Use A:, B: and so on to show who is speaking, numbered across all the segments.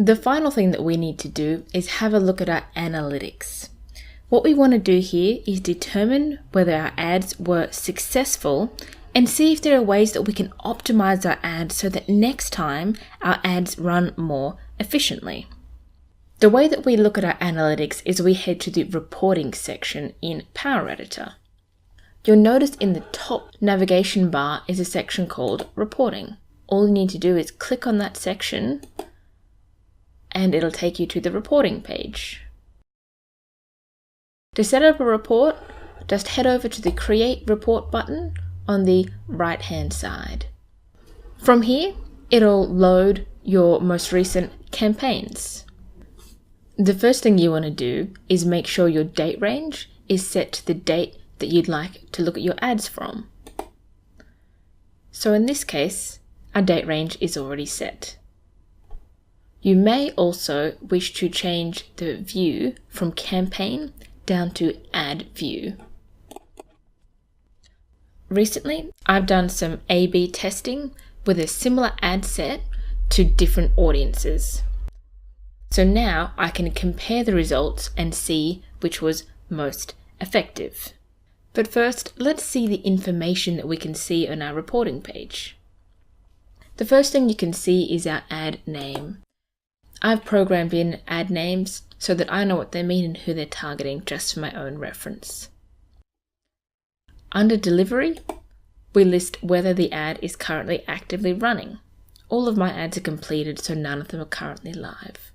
A: The final thing that we need to do is have a look at our analytics. What we want to do here is determine whether our ads were successful and see if there are ways that we can optimize our ads so that next time our ads run more efficiently. The way that we look at our analytics is we head to the reporting section in Power Editor. You'll notice in the top navigation bar is a section called Reporting. All you need to do is click on that section and it'll take you to the reporting page. To set up a report, just head over to the Create Report button on the right-hand side. From here, it'll load your most recent campaigns. The first thing you want to do is make sure your date range is set to the date that you'd like to look at your ads from. So in this case, our date range is already set. You may also wish to change the view from campaign down to ad view. Recently, I've done some A/B testing with a similar ad set to different audiences. So now I can compare the results and see which was most effective. But first, let's see the information that we can see on our reporting page. The first thing you can see is our ad name. I've programmed in ad names so that I know what they mean and who they're targeting just for my own reference. Under delivery, we list whether the ad is currently actively running. All of my ads are completed, so none of them are currently live.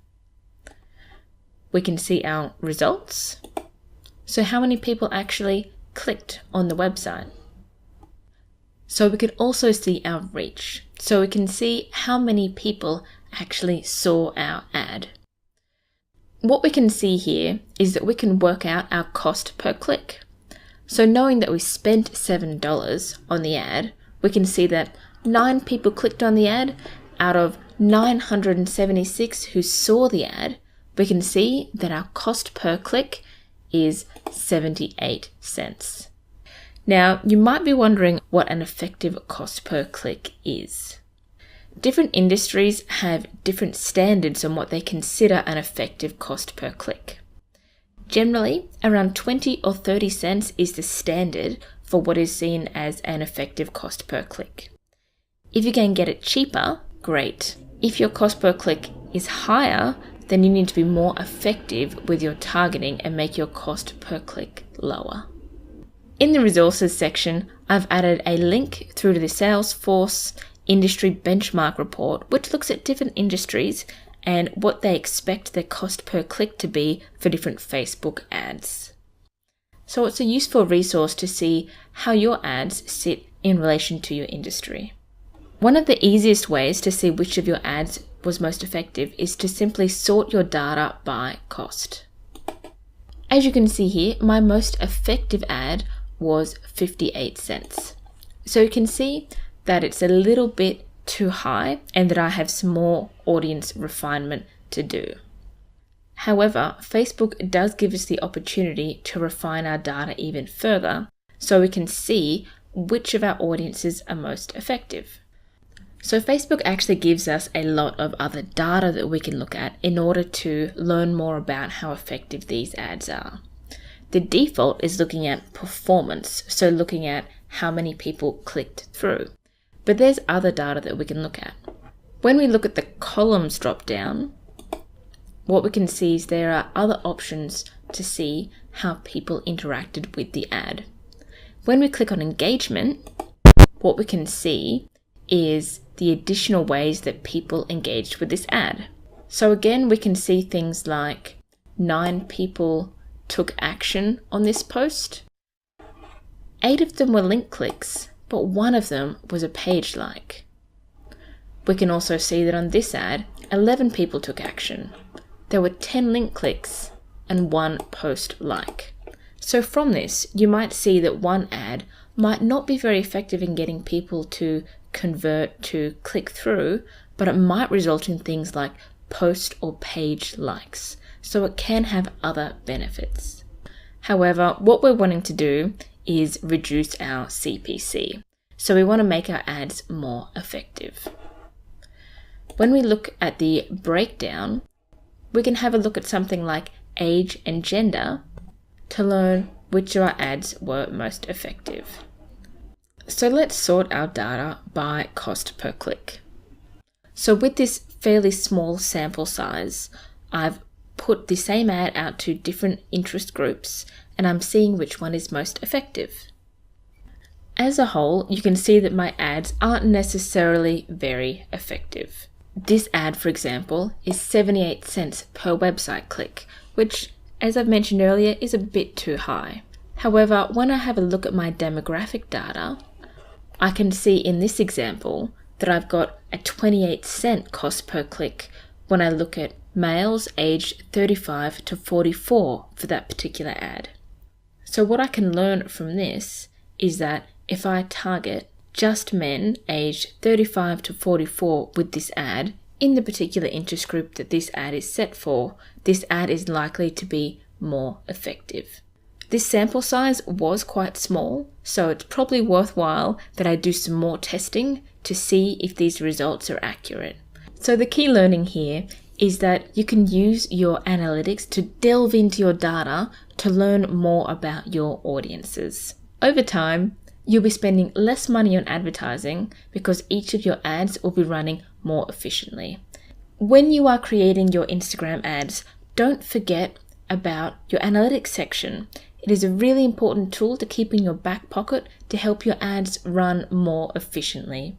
A: We can see our results, so how many people actually clicked on the website. So we can also see our reach, so we can see how many people actually saw our ad. What we can see here is that we can work out our cost per click. So knowing that we spent $7 on the ad, we can see that 9 people clicked on the ad out of 976 who saw the ad. We can see that our cost per click is 78 cents. Now, you might be wondering what an effective cost per click is. Different industries have different standards on what they consider an effective cost per click. Generally, around 20 or 30 cents is the standard for what is seen as an effective cost per click. If you can get it cheaper, great. If your cost per click is higher, then you need to be more effective with your targeting and make your cost per click lower. In the resources section, I've added a link through to the Salesforce industry benchmark report, which looks at different industries and what they expect their cost per click to be for different Facebook ads. So it's a useful resource to see how your ads sit in relation to your industry. One of the easiest ways to see which of your ads was most effective is to simply sort your data by cost. As you can see here, my most effective ad was 58 cents. So you can see that it's a little bit too high and that I have some more audience refinement to do. However, Facebook does give us the opportunity to refine our data even further so we can see which of our audiences are most effective. So Facebook actually gives us a lot of other data that we can look at in order to learn more about how effective these ads are. The default is looking at performance, so looking at how many people clicked through. But there's other data that we can look at. When we look at the columns drop down, what we can see is there are other options to see how people interacted with the ad. When we click on engagement, what we can see is the additional ways that people engaged with this ad. So again, we can see things like 9 people took action on this post. 8 of them were link clicks, but 1 of them was a page like. We can also see that on this ad, 11 people took action. There were 10 link clicks and 1 post like. So from this, you might see that one ad might not be very effective in getting people to convert to click through, but it might result in things like post or page likes. So it can have other benefits. However, what we're wanting to do is reduce our CPC. So we want to make our ads more effective. When we look at the breakdown, we can have a look at something like age and gender to learn which of our ads were most effective. So let's sort our data by cost per click. So with this fairly small sample size, I've put the same ad out to different interest groups, and I'm seeing which one is most effective. As a whole, you can see that my ads aren't necessarily very effective. This ad, for example, is 78 cents per website click, which, as I've mentioned earlier, is a bit too high. However, when I have a look at my demographic data, I can see in this example that I've got a 28-cent cost per click when I look at males aged 35 to 44 for that particular ad. So what I can learn from this is that if I target just men aged 35 to 44 with this ad, in the particular interest group that this ad is set for, this ad is likely to be more effective. This sample size was quite small, so it's probably worthwhile that I do some more testing to see if these results are accurate. So the key learning here is that you can use your analytics to delve into your data to learn more about your audiences. Over time, you'll be spending less money on advertising because each of your ads will be running more efficiently. When you are creating your Instagram ads, don't forget about your analytics section. It is a really important tool to keep in your back pocket to help your ads run more efficiently.